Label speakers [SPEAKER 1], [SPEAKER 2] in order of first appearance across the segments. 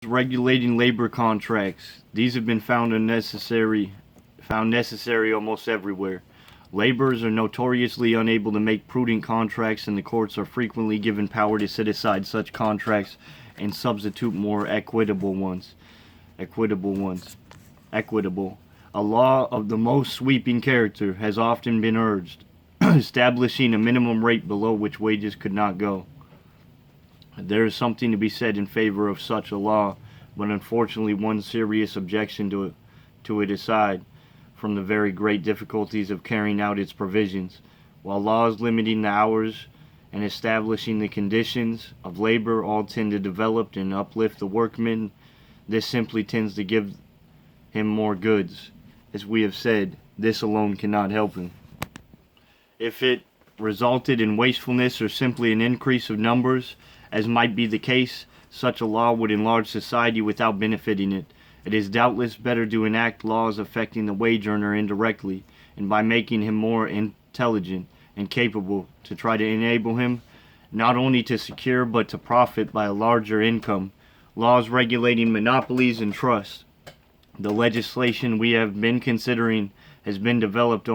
[SPEAKER 1] Regulating labor contracts. These have been found necessary almost everywhere. Laborers are notoriously unable to make prudent contracts, and the courts are frequently given power to set aside such contracts and substitute more equitable ones. Equitable ones. Equitable. A law of the most sweeping character has often been urged, establishing a minimum rate below which wages could not go. There is something to be said in favor of such a law, but unfortunately one serious objection to it aside from the very great difficulties of carrying out its provisions. While laws limiting the hours and establishing the conditions of labor all tend to develop and uplift the workman, this simply tends to give him more goods. As we have said, this alone cannot help him. If it resulted in wastefulness or simply an increase of numbers, as might be the case, such a law would enlarge society without benefiting it. It is doubtless better to enact laws affecting the wage earner indirectly, and by making him more intelligent and capable, to try to enable him not only to secure but to profit by a larger income. Laws regulating monopolies and trusts. The legislation we have been considering has been developed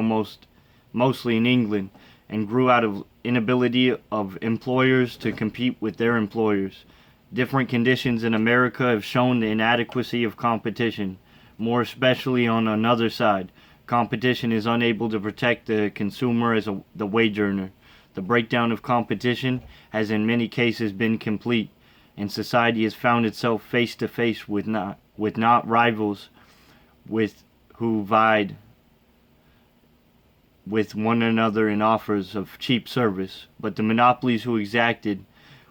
[SPEAKER 1] mostly in England, and grew out of inability of employers to compete with their employers. Different conditions in America have shown the inadequacy of competition, more especially on another side. Competition is unable to protect the consumer as the wage earner. The breakdown of competition has in many cases been complete, and society has found itself face to face with not rivals with who vied with one another in offers of cheap service, but the monopolies who exacted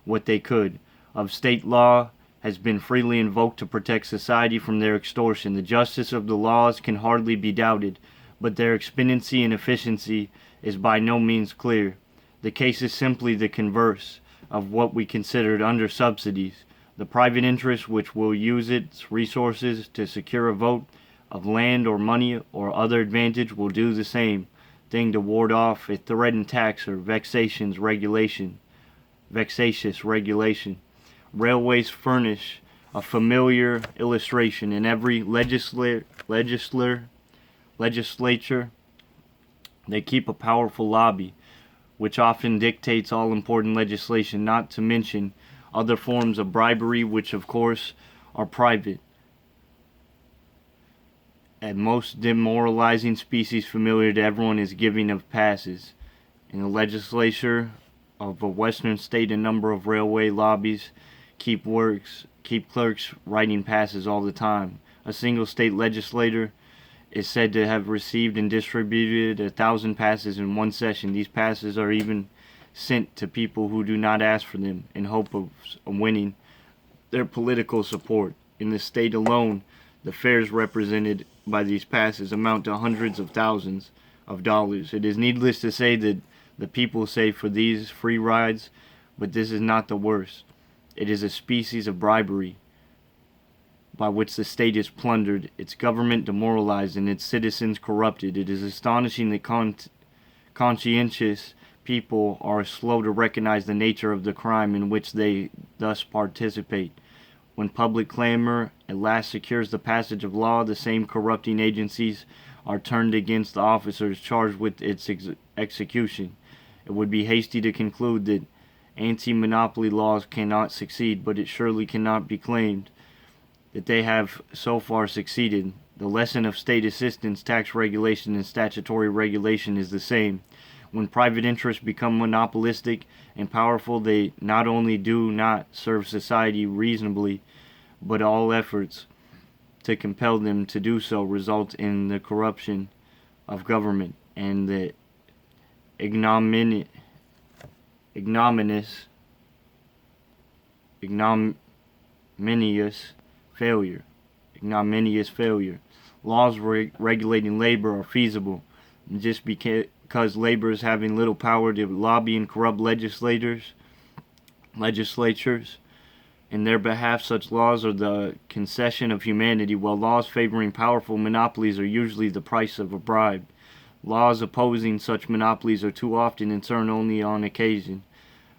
[SPEAKER 1] what they could. Of state law has been freely invoked to protect society from their extortion. The justice of the laws can hardly be doubted, but their expediency and efficiency is by no means clear. The case is simply the converse of what we considered under subsidies. The private interest which will use its resources to secure a vote of land or money or other advantage will do the same thing to ward off a threatened tax or vexatious regulation. Railways furnish a familiar illustration. In every legislature, they keep a powerful lobby, which often dictates all important legislation, not to mention other forms of bribery, which of course are private. A most demoralizing species familiar to everyone is giving of passes. In the legislature of a western state, a number of railway lobbies keep clerks writing passes all the time. A single state legislator is said to have received and distributed 1,000 passes in one session. These passes are even sent to people who do not ask for them in hope of winning their political support. In the state alone, the fares represented by these passes amount to hundreds of thousands of dollars. It is needless to say that the people say for these free rides, but this is not the worst. It is a species of bribery by which the state is plundered, its government demoralized, and its citizens corrupted. It is astonishing that conscientious people are slow to recognize the nature of the crime in which they thus participate. When public clamor at last secures the passage of law, the same corrupting agencies are turned against the officers charged with its execution. It would be hasty to conclude that anti-monopoly laws cannot succeed, but it surely cannot be claimed that they have so far succeeded. The lesson of state assistance, tax regulation, and statutory regulation is the same. When private interests become monopolistic and powerful, they not only do not serve society reasonably, but all efforts to compel them to do so result in the corruption of government and the ignominious failure. Laws regulating labor are feasible, and just because labor is having little power to lobby and corrupt legislatures in their behalf, such laws are the concession of humanity, while laws favoring powerful monopolies are usually the price of a bribe. Laws opposing such monopolies are too often in turn only on occasion,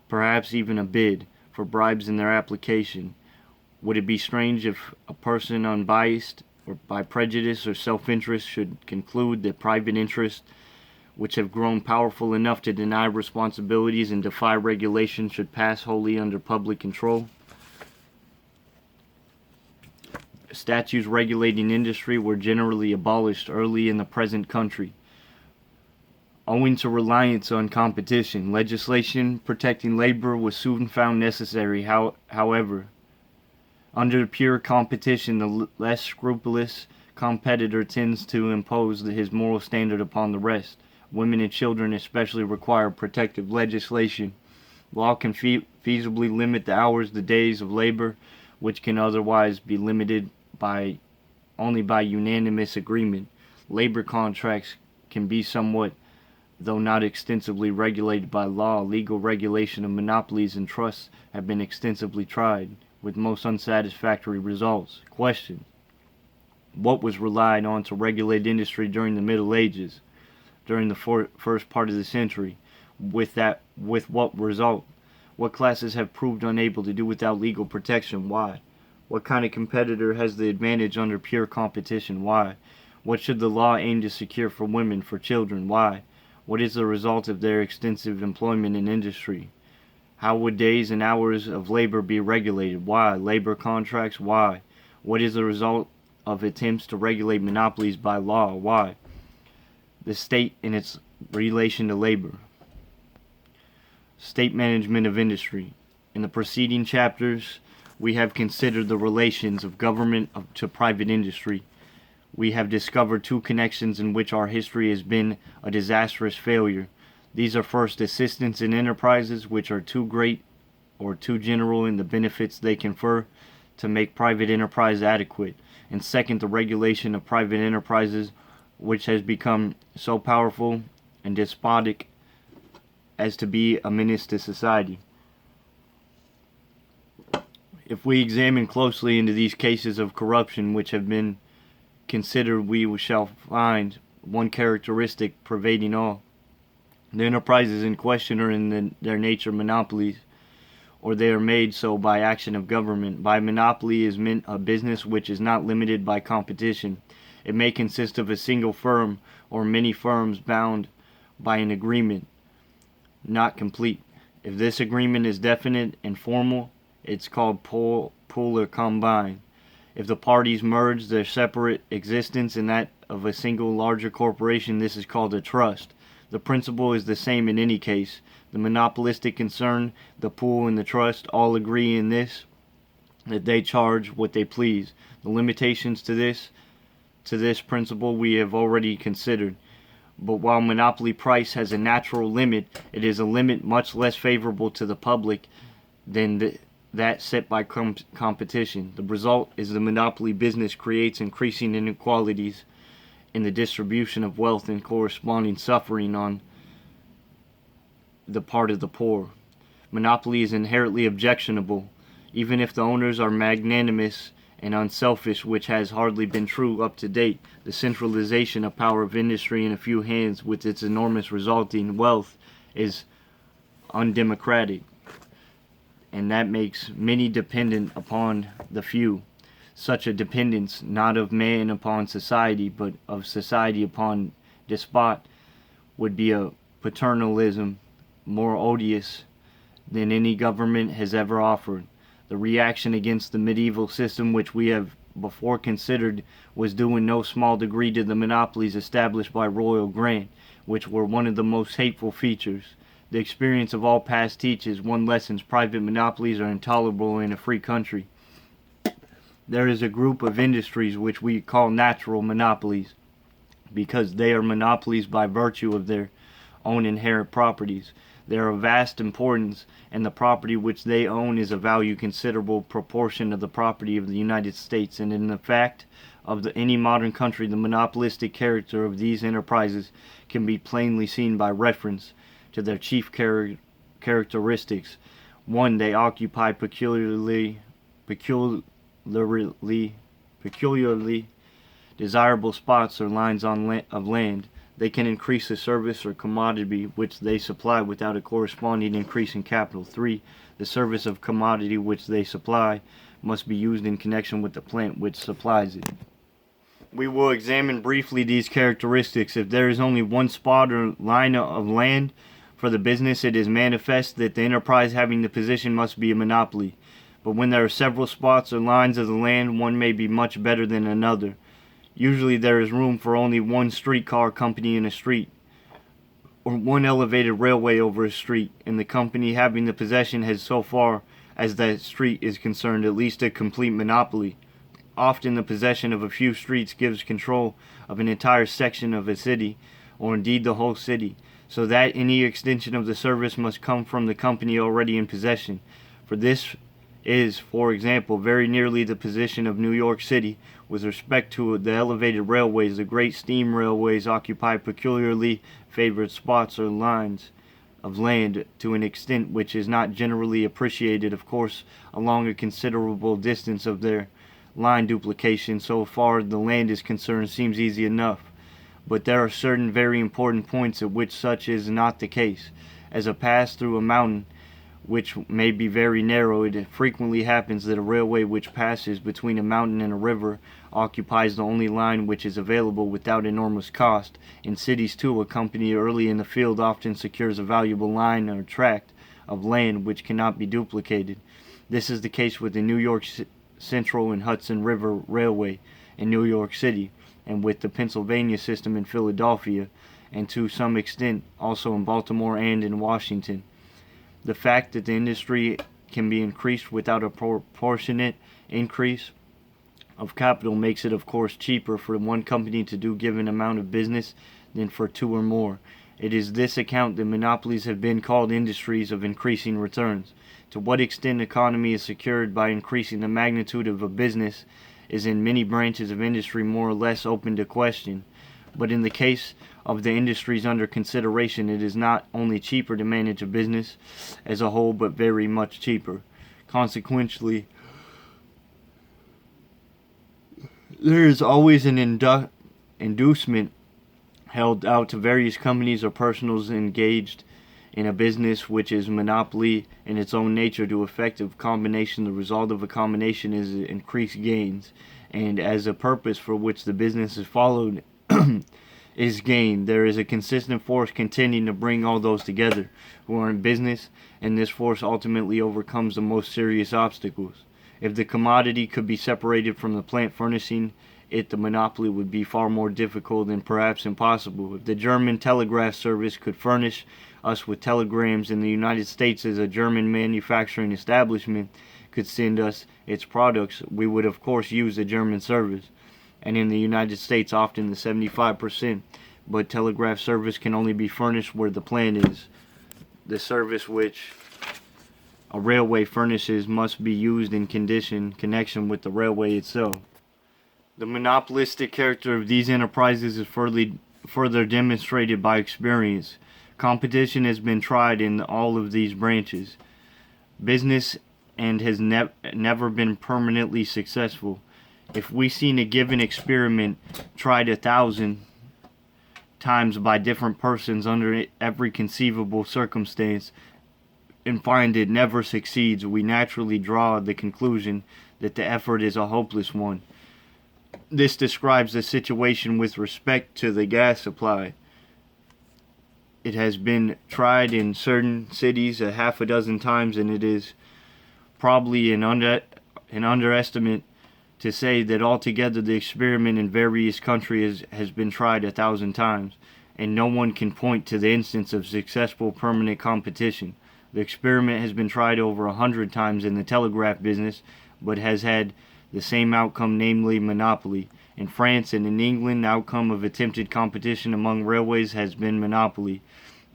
[SPEAKER 1] perhaps even a bid, for bribes in their application. Would it be strange if a person unbiased or by prejudice or self-interest should conclude that private interests, which have grown powerful enough to deny responsibilities and defy regulation, should pass wholly under public control? Statutes regulating industry were generally abolished early in the present country. Owing to reliance on competition, legislation protecting labor was soon found necessary. However, under pure competition, the less scrupulous competitor tends to impose his moral standard upon the rest. Women and children especially require protective legislation. Law can feasibly limit the hours, the days of labor, which can otherwise be limited only by unanimous agreement. Labor contracts can be somewhat, though not extensively, regulated by law. Legal regulation of monopolies and trusts have been extensively tried, with most unsatisfactory results. Question: what was relied on to regulate industry during the Middle Ages, during the first part of the century? With what result? What classes have proved unable to do without legal protection? Why? What kind of competitor has the advantage under pure competition? Why? What should the law aim to secure for women, for children? Why? What is the result of their extensive employment in industry? How would days and hours of labor be regulated? Why? Labor contracts? Why? What is the result of attempts to regulate monopolies by law? Why? The state in its relation to labor. State management of industry. In the preceding chapters, we have considered the relations of government to private industry. We have discovered two connections in which our history has been a disastrous failure. These are first, assistance in enterprises which are too great or too general in the benefits they confer to make private enterprise adequate, and second, the regulation of private enterprises which has become so powerful and despotic as to be a menace to society. If we examine closely into these cases of corruption which have been considered, we shall find one characteristic pervading all. The enterprises in question are in their nature monopolies, or they are made so by action of government. By monopoly is meant a business which is not limited by competition. It may consist of a single firm or many firms bound by an agreement, not complete. If this agreement is definite and formal, it's called pool or combine. If the parties merge their separate existence in that of a single larger corporation, this is called a trust. The principle is the same in any case. The monopolistic concern, the pool, and the trust all agree in this, that they charge what they please. The limitations to this principle we have already considered. But while monopoly price has a natural limit, it is a limit much less favorable to the public than that set by competition. The result is the monopoly business creates increasing inequalities in the distribution of wealth and corresponding suffering on the part of the poor. Monopoly is inherently objectionable, even if the owners are magnanimous and unselfish, which has hardly been true up to date. The centralization of power of industry in a few hands with its enormous resulting wealth is undemocratic, and that makes many dependent upon the few. Such a dependence, not of man upon society, but of society upon despot, would be a paternalism more odious than any government has ever offered. The reaction against the medieval system, which we have before considered, was due in no small degree to the monopolies established by royal grant, which were one of the most hateful features. The experience of all past teaches one lesson: private monopolies are intolerable in a free country. There is a group of industries which we call natural monopolies, because they are monopolies by virtue of their own inherent properties. They are of vast importance, and the property which they own is a value considerable proportion of the property of the United States, and in the fact of any modern country, the monopolistic character of these enterprises can be plainly seen by reference to their chief characteristics. 1. They occupy peculiarly desirable spots or lines of land. They can increase a service or commodity which they supply without a corresponding increase in capital. 3. The service of commodity which they supply must be used in connection with the plant which supplies it. We will examine briefly these characteristics. If there is only one spot or line of land for the business, it is manifest that the enterprise having the position must be a monopoly. But when there are several spots or lines of the land, one may be much better than another. Usually there is room for only one streetcar company in a street, or one elevated railway over a street, and the company having the possession has, so far as that street is concerned, at least a complete monopoly. Often the possession of a few streets gives control of an entire section of a city, or indeed the whole city, so that any extension of the service must come from the company already in possession. For this is, for example, very nearly the position of New York City with respect to the elevated railways. The great steam railways occupy peculiarly favored spots or lines of land to an extent which is not generally appreciated. Of course, along a considerable distance of their line duplication, so far the land is concerned, seems easy enough. But there are certain very important points at which such is not the case. As a pass through a mountain, which may be very narrow, it frequently happens that a railway which passes between a mountain and a river occupies the only line which is available without enormous cost. In cities too, a company early in the field often secures a valuable line or tract of land which cannot be duplicated. This is the case with the New York Central and Hudson River Railway in New York City, and with the Pennsylvania system in Philadelphia, and to some extent also in Baltimore and in Washington. The fact that the industry can be increased without a proportionate increase of capital makes it, of course, cheaper for one company to do a given amount of business than for two or more. It is this account that monopolies have been called industries of increasing returns. To what extent economy is secured by increasing the magnitude of a business is in many branches of industry more or less open to question. But in the case of the industries under consideration, it is not only cheaper to manage a business as a whole, but very much cheaper. Consequently, there is always an inducement held out to various companies or personals engaged in a business which is monopoly in its own nature to effective combination. The result of a combination is increased gains, and as a purpose for which the business is followed is gained, there is a consistent force contending to bring all those together who are in business, and this force ultimately overcomes the most serious obstacles. If the commodity could be separated from the plant furnishing it, the monopoly would be far more difficult and perhaps impossible. If the German telegraph service could furnish us with telegrams in the United States as a German manufacturing establishment could send us its products, we would of course use the German service. And in the United States, often the 75%, but telegraph service can only be furnished where the plant is. The service which a railway furnishes must be used in connection with the railway itself. The monopolistic character of these enterprises is further demonstrated by experience. Competition has been tried in all of these branches. Business and has never been permanently successful. If we seen a given experiment tried 1,000 times by different persons under every conceivable circumstance and find it never succeeds, we naturally draw the conclusion that the effort is a hopeless one. This describes the situation with respect to the gas supply. It has been tried in certain cities a half a dozen times, and it is probably an underestimate to say that altogether the experiment in various countries has been tried 1,000 times, and no one can point to the instance of successful permanent competition. The experiment has been tried over 100 times in the telegraph business, but has had the same outcome, namely monopoly. In France and in England, the outcome of attempted competition among railways has been monopoly.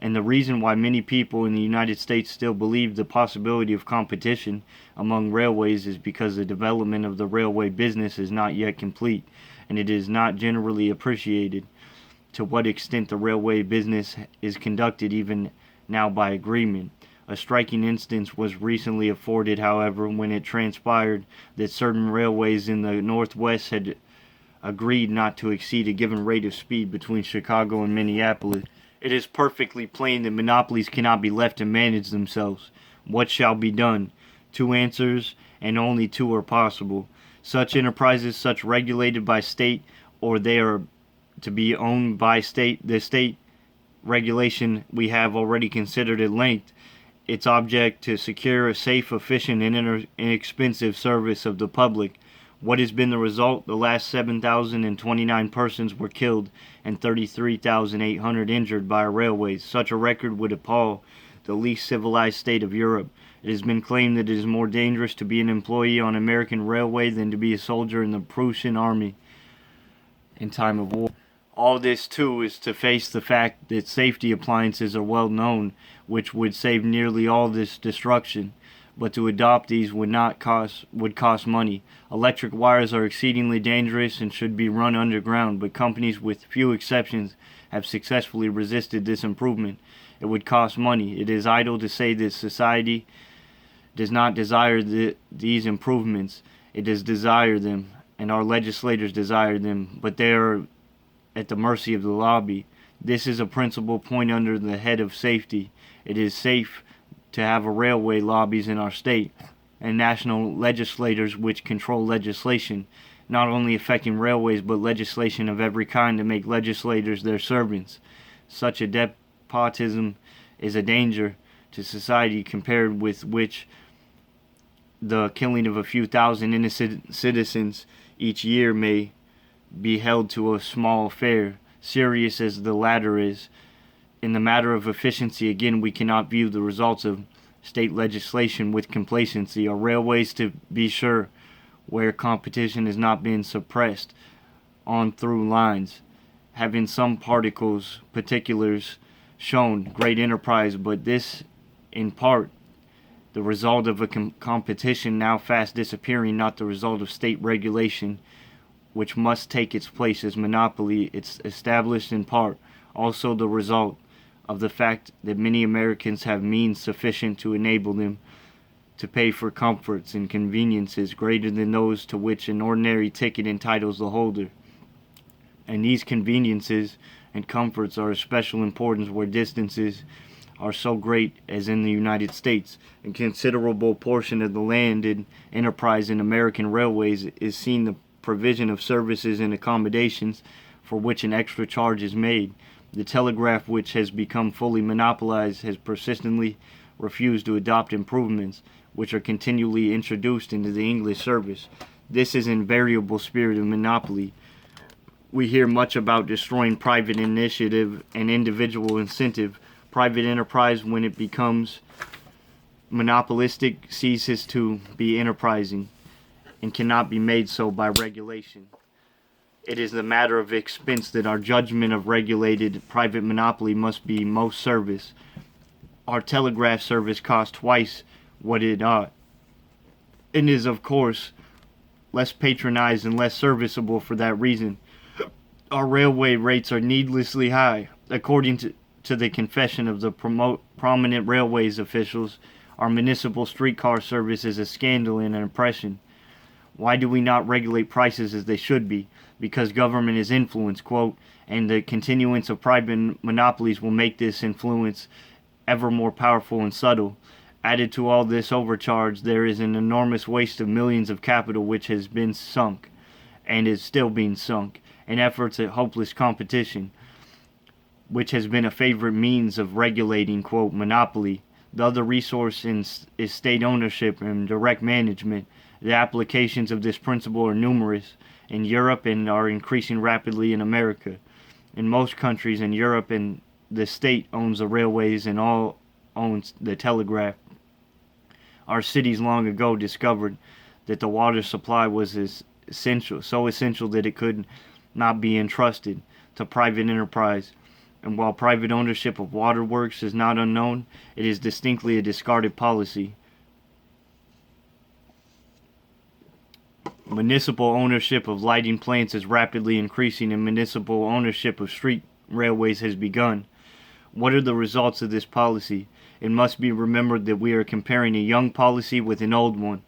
[SPEAKER 1] And the reason why many people in the United States still believe the possibility of competition among railways is because the development of the railway business is not yet complete, and it is not generally appreciated to what extent the railway business is conducted even now by agreement. A striking instance was recently afforded, however, when it transpired that certain railways in the Northwest had agreed not to exceed a given rate of speed between Chicago and Minneapolis. It is perfectly plain that monopolies cannot be left to manage themselves. What shall be done? Two answers, and only two are possible. Such enterprises, such regulated by state, or they are to be owned by state. The state regulation we have already considered at length. Its object to secure a safe, efficient, and inexpensive service of the public. What has been the result? The last 7,029 persons were killed and 33,800 injured by our railways. Such a record would appall the least civilized state of Europe. It has been claimed that it is more dangerous to be an employee on an American railway than to be a soldier in the Prussian army in time of war. All this, too, is to face the fact that safety appliances are well known, which would save nearly all this destruction. But to adopt these would cost money. Electric wires are exceedingly dangerous and should be run underground, but companies, with few exceptions, have successfully resisted this improvement. It would cost money. It is idle to say that society does not desire these improvements. It does desire them, and our legislators desire them, but they are at the mercy of the lobby. This is a principal point under the head of safety. It is safe to have a railway lobbies in our state, and national legislators which control legislation, not only affecting railways but legislation of every kind, to make legislators their servants. Such a despotism is a danger to society, compared with which the killing of a few thousand innocent citizens each year may be held to a small affair, serious as the latter is. In the matter of efficiency, again, we cannot view the results of state legislation with complacency. Our railways, to be sure, where competition has not been suppressed on through lines, have in some particulars shown great enterprise, but this, in part, the result of a competition now fast disappearing, not the result of state regulation, which must take its place as monopoly. It's established in part also the result of the fact that many Americans have means sufficient to enable them to pay for comforts and conveniences greater than those to which an ordinary ticket entitles the holder. And these conveniences and comforts are of special importance where distances are so great as in the United States. A considerable portion of the land and enterprise in American railways is seen the provision of services and accommodations for which an extra charge is made. The telegraph, which has become fully monopolized, has persistently refused to adopt improvements which are continually introduced into the English service. This is an invariable spirit of monopoly. We hear much about destroying private initiative and individual incentive. Private enterprise, when it becomes monopolistic, ceases to be enterprising and cannot be made so by regulation. It is the matter of expense that our judgment of regulated private monopoly must be most service. Our telegraph service costs twice what it ought, and is, of course, less patronized and less serviceable for that reason. Our railway rates are needlessly high. According to the confession of the prominent railways officials, our municipal streetcar service is a scandal and an oppression. Why do we not regulate prices as they should be? Because government is influence, quote, and the continuance of private monopolies will make this influence ever more powerful and subtle. Added to all this overcharge, there is an enormous waste of millions of capital which has been sunk, and is still being sunk, in efforts at hopeless competition, which has been a favorite means of regulating, quote, monopoly. The other resource is state ownership and direct management. The applications of this principle are numerous in Europe and are increasing rapidly in America. In most countries in Europe, and the state owns the railways and all owns the telegraph. Our cities long ago discovered that the water supply was so essential that it could not be entrusted to private enterprise. And while private ownership of waterworks is not unknown, it is distinctly a discarded policy. Municipal ownership of lighting plants is rapidly increasing, and municipal ownership of street railways has begun. What are the results of this policy? It must be remembered that we are comparing a young policy with an old one,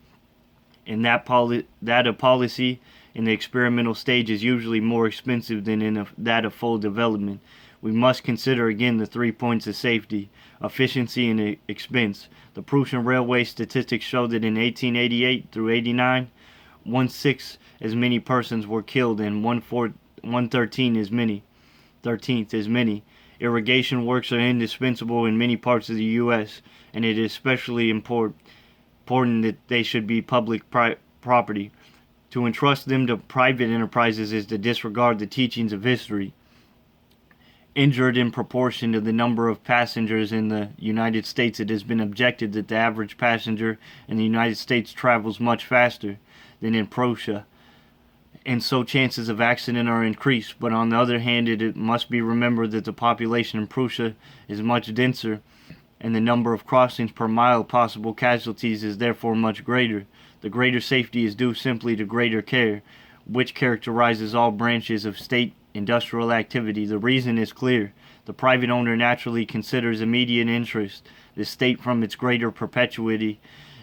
[SPEAKER 1] and that a policy in the experimental stage is usually more expensive than in that of full development. we must consider again the 3 points of safety, efficiency, and expense. The Prussian railway statistics show that in 1888 through 89, 1/6 as many persons were killed and 1/13 as many. Irrigation works are indispensable in many parts of the U.S., and it is especially important that they should be public property. To entrust them to private enterprises is to disregard the teachings of history. Injured in proportion to the number of passengers in the United States, it has been objected that the average passenger in the United States travels much faster than in Prussia, and so chances of accident are increased. But on the other hand, it must be remembered that the population in Prussia is much denser, and the number of crossings per mile possible casualties is therefore much greater. The greater safety is due simply to greater care, which characterizes all branches of state industrial activity. The reason is clear. The private owner naturally considers immediate interest. The state, from its greater perpetuity,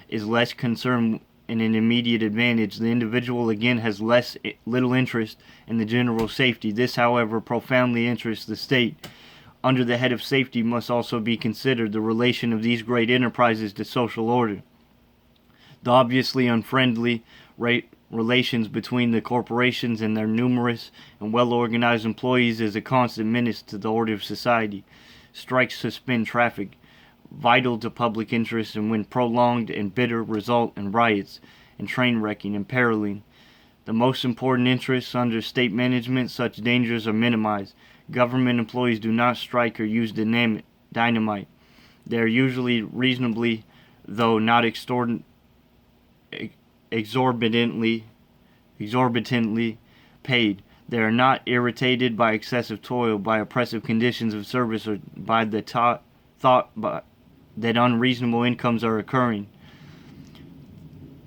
[SPEAKER 1] is less concerned in an immediate advantage. The individual again has little interest in the general safety. This, however, profoundly interests the state. Under the head of safety must also be considered the relation of these great enterprises to social order. The obviously unfriendly relations between the corporations and their numerous and well-organized employees is a constant menace to the order of society. Strikes suspend traffic, vital to public interest, and when prolonged and bitter result in riots and train wrecking and imperiling the most important interests under state management. Such dangers are minimized. Government employees do not strike or use dynamite. They are usually reasonably, though not exorbitantly paid. They are not irritated by excessive toil, by oppressive conditions of service, or by the thought that unreasonable incomes are occurring.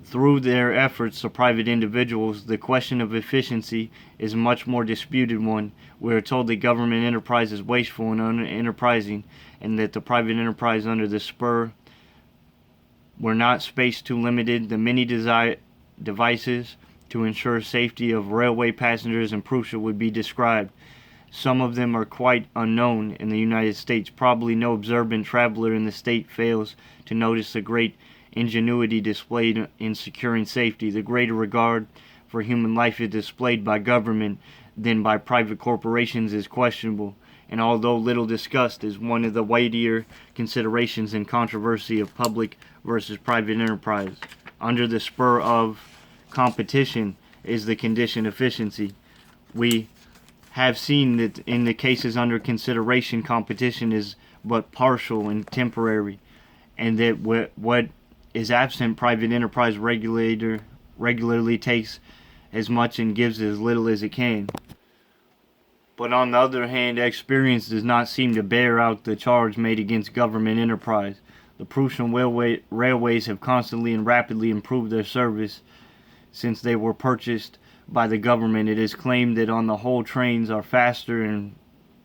[SPEAKER 1] Through their efforts to private individuals, the question of efficiency is a much more disputed one. We are told that government enterprise is wasteful and unenterprising, and that the private enterprise under the spur were not space too limited. The many devices to ensure safety of railway passengers in Prussia would be described. Some of them are quite unknown in the United States. Probably no observant traveler in the state fails to notice the great ingenuity displayed in securing safety. The greater regard for human life is displayed by government than by private corporations is questionable, and although little discussed, is one of the weightier considerations in controversy of public versus private enterprise. Under the spur of competition is the condition efficiency. We have seen that in the cases under consideration, competition is but partial and temporary, and that what is absent, private enterprise regularly takes as much and gives as little as it can. But on the other hand, experience does not seem to bear out the charge made against government enterprise. The Prussian railways have constantly and rapidly improved their service since they were purchased by the government. It is claimed that on the whole trains are faster and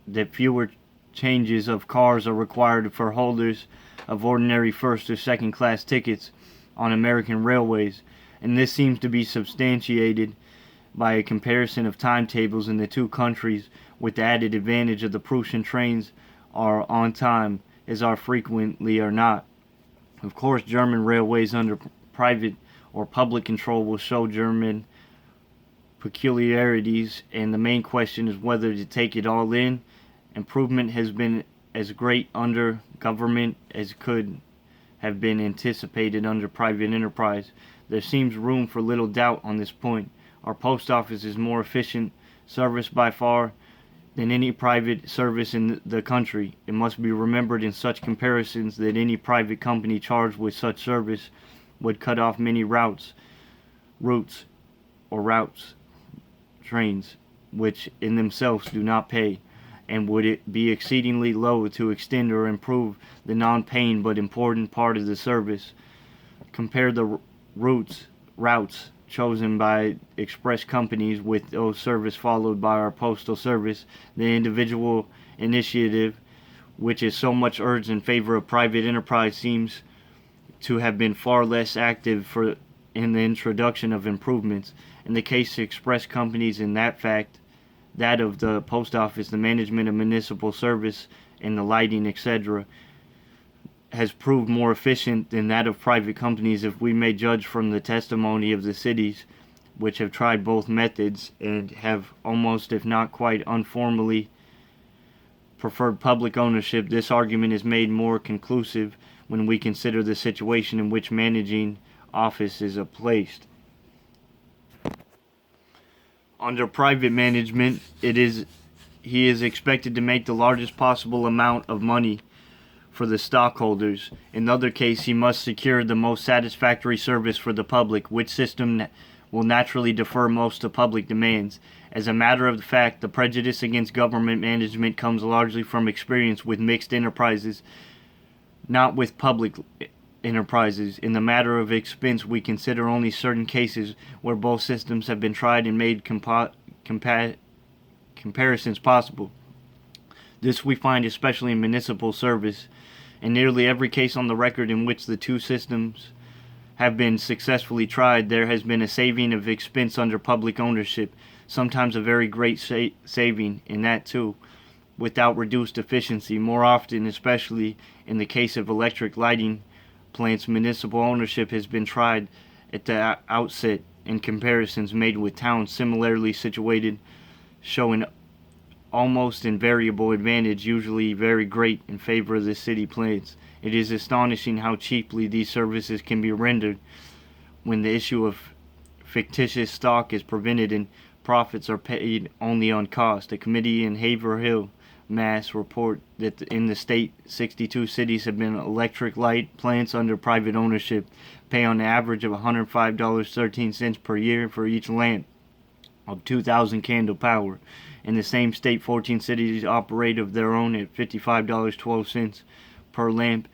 [SPEAKER 1] that fewer changes of cars are required for holders of ordinary first or second class tickets on American railways, and this seems to be substantiated by a comparison of timetables in the two countries, with the added advantage of the Prussian trains are on time as are frequently are not. Of course, German railways under private or public control will show German peculiarities, and the main question is whether to take it all in. Improvement has been as great under government as could have been anticipated under private enterprise. There seems room for little doubt on this point. Our post office is more efficient service by far than any private service in the country. It must be remembered in such comparisons that any private company charged with such service would cut off many trains, which in themselves do not pay, and would it be exceedingly low to extend or improve the non-paying but important part of the service. Compare the routes chosen by express companies with those service followed by our postal service. The individual initiative, which is so much urged in favor of private enterprise, seems to have been far less active in the introduction of improvements. In the case of express companies, in that fact, that of the post office, the management of municipal service, and the lighting, etc., has proved more efficient than that of private companies if we may judge from the testimony of the cities which have tried both methods and have almost, if not quite informally, preferred public ownership. This argument is made more conclusive when we consider the situation in which managing offices are placed. Under private management, he is expected to make the largest possible amount of money for the stockholders. In the other case, he must secure the most satisfactory service for the public, which system will naturally defer most to public demands. As a matter of fact, the prejudice against government management comes largely from experience with mixed enterprises, not with public enterprises. In the matter of expense, we consider only certain cases where both systems have been tried and made comparisons possible. This we find especially in municipal service. In nearly every case on the record in which the two systems have been successfully tried, there has been a saving of expense under public ownership, sometimes a very great saving, in that too, without reduced efficiency. More often, especially in the case of electric lighting plants, municipal ownership has been tried at the outset, and comparisons made with towns similarly situated show an almost invariable advantage, usually very great, in favor of the city plants. It is astonishing how cheaply these services can be rendered when the issue of fictitious stock is prevented and profits are paid only on cost. A committee in Haverhill, Mass. report that in the state 62 cities have been electric light plants under private ownership, pay on an average of $105.13 per year for each lamp of 2,000 candle power. In the same state, 14 cities operate of their own at $55.12 per lamp.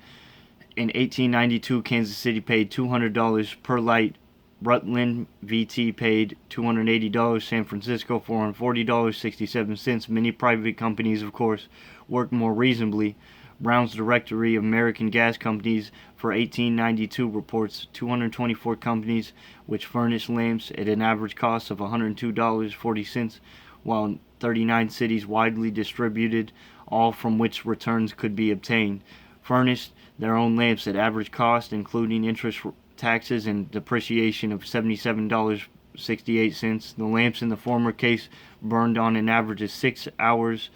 [SPEAKER 1] In 1892, Kansas City paid $200 per light. Rutland VT paid $280. San Francisco $440.67. Many private companies, of course, work more reasonably. Brown's Directory of American Gas Companies for 1892 reports 224 companies which furnish lamps at an average cost of $102.40, while 39 cities widely distributed, all from which returns could be obtained, furnished their own lamps at average cost, including interest, taxes, and depreciation of $77.68. The lamps in the former case burned on an average of 6 hours,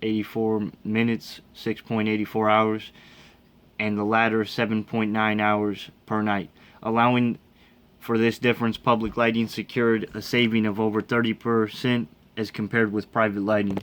[SPEAKER 1] 84 minutes, 6.84 hours, and the latter 7.9 hours per night. Allowing for this difference, public lighting secured a saving of over 30% as compared with private lighting.